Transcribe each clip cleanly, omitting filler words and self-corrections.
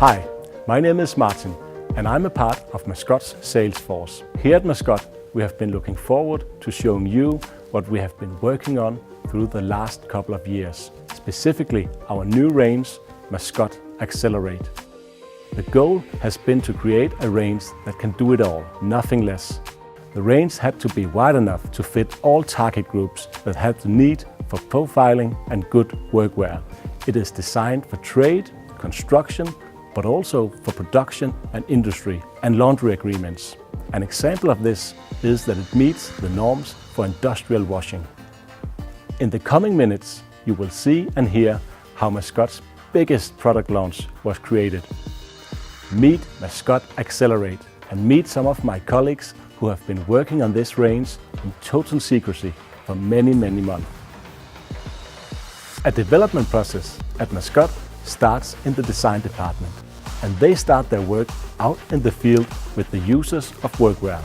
Hi, my name is Martin and I'm a part of MASCOT's sales force. Here at MASCOT we have been looking forward to showing you what we have been working on through the last couple of years, specifically our new range, MASCOT ACCELERATE. The goal has been to create a range that can do it all, nothing less. The range had to be wide enough to fit all target groups that had the need for profiling and good workwear. It is designed for trade, construction, but also for production and industry and laundry agreements. An example of this is that it meets the norms for industrial washing. In the coming minutes, you will see and hear how MASCOT's biggest product launch was created. Meet MASCOT ACCELERATE and meet some of my colleagues who have been working on this range in total secrecy for many months. A development process at MASCOT starts in the design department, and they start their work out in the field with the users of workwear.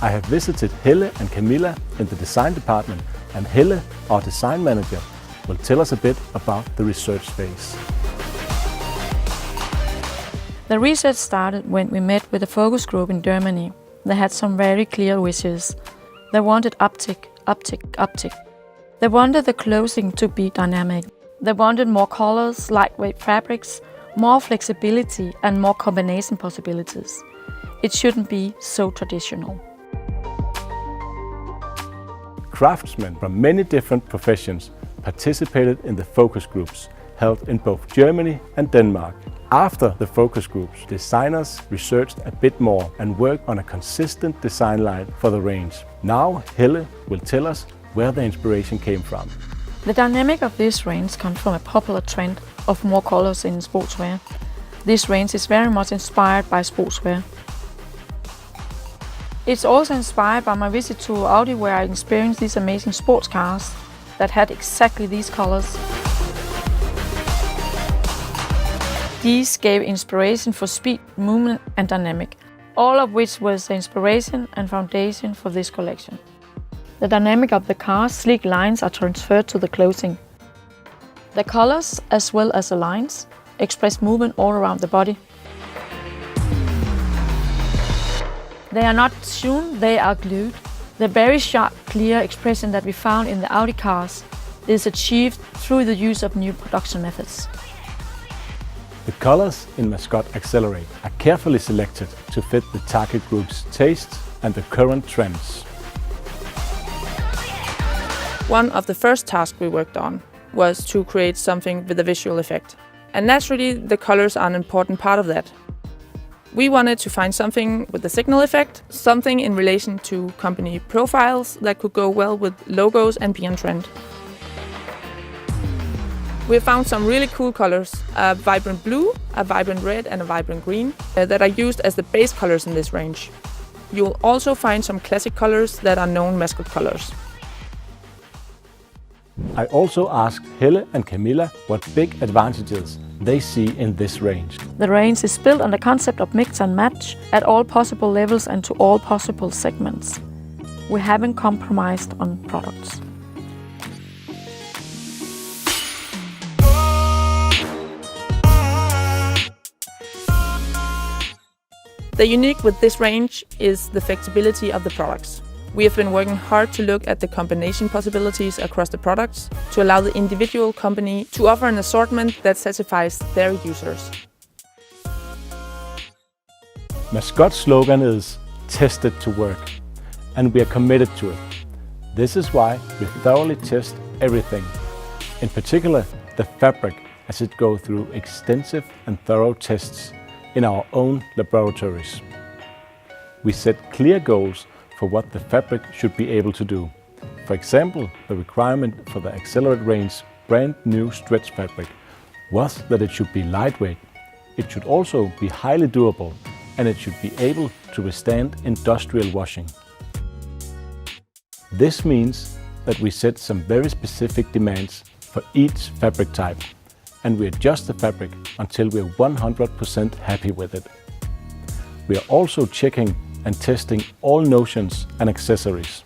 I have visited Helle and Camilla in the design department, and Helle, our design manager, will tell us a bit about the research phase. The research started when we met with a focus group in Germany. They had some very clear wishes. They wanted uptick. They wanted the clothing to be dynamic. They wanted more colors, lightweight fabrics, more flexibility and more combination possibilities. It shouldn't be so traditional. Craftsmen from many different professions participated in the focus groups held in both Germany and Denmark. After the focus groups, designers researched a bit more and worked on a consistent design line for the range. Now Helle will tell us where the inspiration came from. The dynamic of this range comes from a popular trend of more colors in sportswear. This range is very much inspired by sportswear. It's also inspired by my visit to Audi, where I experienced these amazing sports cars that had exactly these colors. These gave inspiration for speed, movement and dynamic, all of which was the inspiration and foundation for this collection. The dynamic of the car's sleek lines are transferred to the clothing. The colors, as well as the lines, express movement all around the body. They are not sewn, they are glued. The very sharp, clear expression that we found in the Audi cars is achieved through the use of new production methods. The colors in MASCOT ACCELERATE are carefully selected to fit the target group's tastes and the current trends. One of the first tasks we worked on was to create something with a visual effect. And naturally, the colors are an important part of that. We wanted to find something with a signal effect, something in relation to company profiles that could go well with logos and be on trend. We found some really cool colors, a vibrant blue, a vibrant red and a vibrant green that are used as the base colors in this range. You'll also find some classic colors that are known MASCOT colors. I also asked Helle and Camilla what big advantages they see in this range. The range is built on the concept of mix and match at all possible levels and to all possible segments. We haven't compromised on products. The unique with this range is the flexibility of the products. We have been working hard to look at the combination possibilities across the products to allow the individual company to offer an assortment that satisfies their users. MASCOT's slogan is "Tested to work", and we are committed to it. This is why we thoroughly test everything, in particular the fabric, as it goes through extensive and thorough tests in our own laboratories. We set clear goals for what the fabric should be able to do. For example, the requirement for the ACCELERATE range brand new stretch fabric was that it should be lightweight. It should also be highly durable, and it should be able to withstand industrial washing. This means that we set some very specific demands for each fabric type, and we adjust the fabric until we are 100% happy with it. We are also checking and testing all notions and accessories.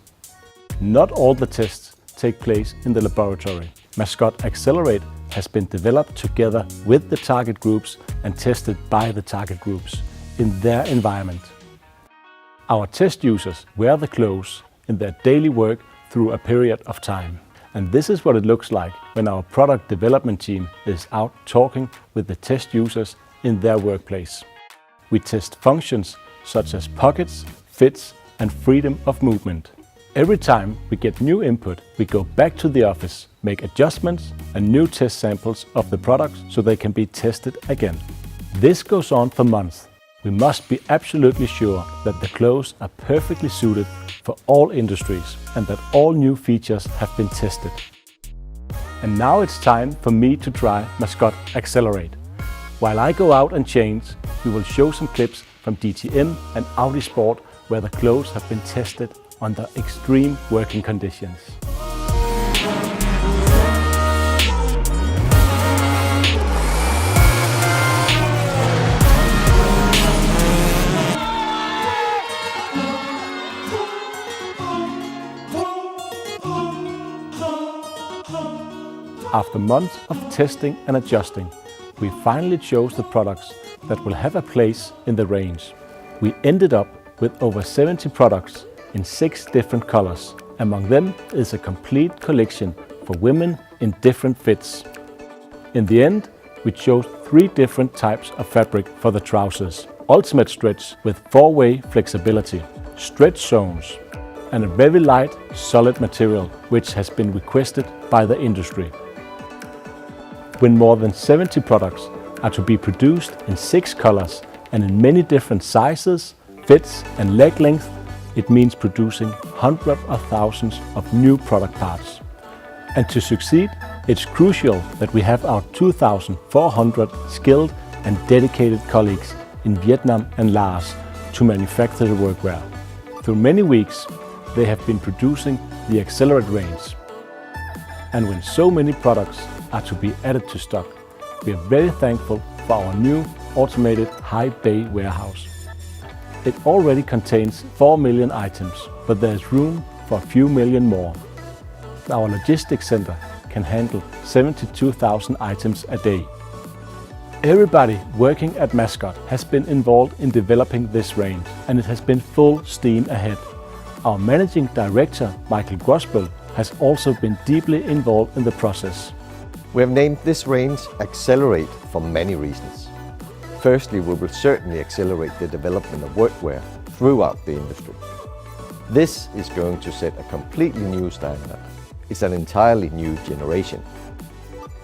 Not all the tests take place in the laboratory. MASCOT ACCELERATE has been developed together with the target groups and tested by the target groups in their environment. Our test users wear the clothes in their daily work through a period of time. And this is what it looks like when our product development team is out talking with the test users in their workplace. We test functions such as pockets, fits, and freedom of movement. Every time we get new input, we go back to the office, make adjustments and new test samples of the products so they can be tested again. This goes on for months. We must be absolutely sure that the clothes are perfectly suited for all industries and that all new features have been tested. And now it's time for me to try MASCOT ACCELERATE. While I go out and change, we will show some clips from DTM and Audi Sport where the clothes have been tested under extreme working conditions. After months of testing and adjusting, we finally chose the products that will have a place in the range. We ended up with over 70 products in 6 different colors. Among them is a complete collection for women in different fits. In the end, we chose 3 different types of fabric for the trousers. Ultimate stretch with 4-way flexibility, stretch zones, and a very light, solid material which has been requested by the industry. When more than 70 products are to be produced in 6 colors and in many different sizes, fits and leg length, it means producing hundreds of thousands of new product parts. And to succeed, it's crucial that we have our 2,400 skilled and dedicated colleagues in Vietnam and Laos to manufacture the workwear. Through many weeks, they have been producing the Accelerate range. And when so many products are to be added to stock, we are very thankful for our new automated high bay warehouse. It already contains 4 million items, but there is room for a few million more. Our logistics center can handle 72,000 items a day. Everybody working at MASCOT has been involved in developing this range, and it has been full steam ahead. Our managing director, Michael Grosbøl, has also been deeply involved in the process. We have named this range Accelerate for many reasons. Firstly, we will certainly accelerate the development of workwear throughout the industry. This is going to set a completely new standard. It's an entirely new generation.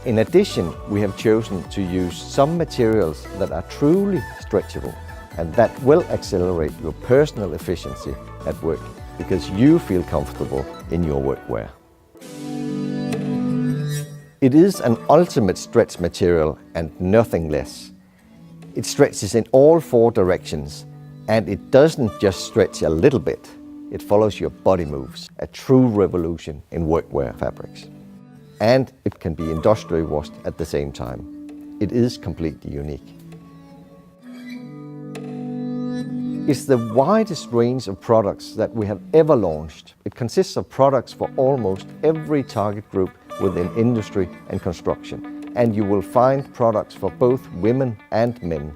In addition, we have chosen to use some materials that are truly stretchable and that will accelerate your personal efficiency at work because you feel comfortable in your workwear. It is an ultimate stretch material and nothing less. It stretches in all 4 directions, and it doesn't just stretch a little bit. It follows your body moves, a true revolution in workwear fabrics. And it can be industrially washed at the same time. It is completely unique. It's the widest range of products that we have ever launched. It consists of products for almost every target group within industry and construction. And you will find products for both women and men,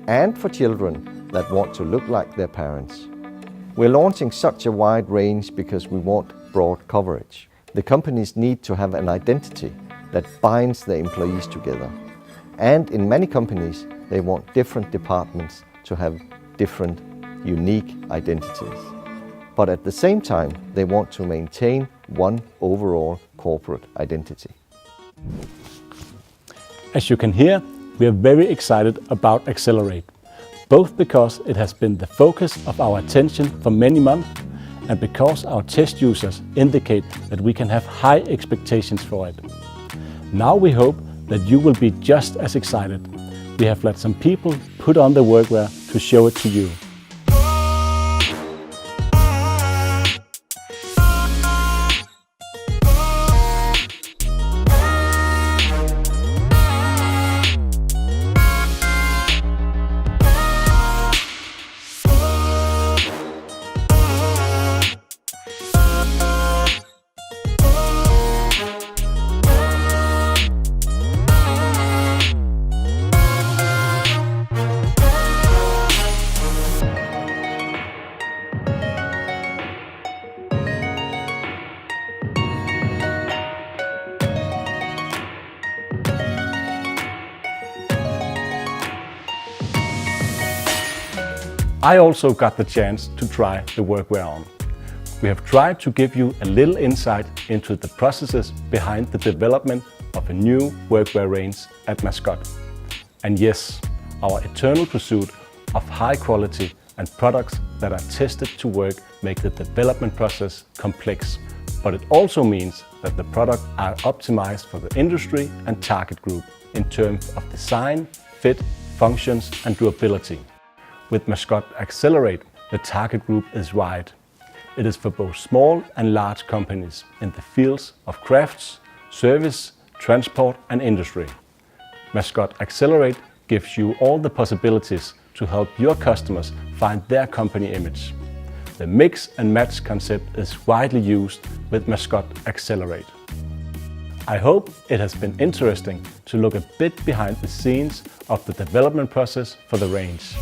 and for children that want to look like their parents. We're launching such a wide range because we want broad coverage. The companies need to have an identity that binds the employees together. And in many companies, they want different departments to have different, unique identities. But at the same time, they want to maintain one overall corporate identity. As you can hear, we are very excited about Accelerate, both because it has been the focus of our attention for many months and because our test users indicate that we can have high expectations for it. Now we hope that you will be just as excited. We have let some people put on the workwear to show it to you. I also got the chance to try the workwear on. We have tried to give you a little insight into the processes behind the development of a new workwear range at MASCOT. And yes, our eternal pursuit of high quality and products that are tested to work make the development process complex, but it also means that the products are optimized for the industry and target group in terms of design, fit, functions and durability. With MASCOT ACCELERATE, the target group is wide. It is for both small and large companies in the fields of crafts, service, transport and industry. MASCOT ACCELERATE gives you all the possibilities to help your customers find their company image. The mix and match concept is widely used with MASCOT ACCELERATE. I hope it has been interesting to look a bit behind the scenes of the development process for the range.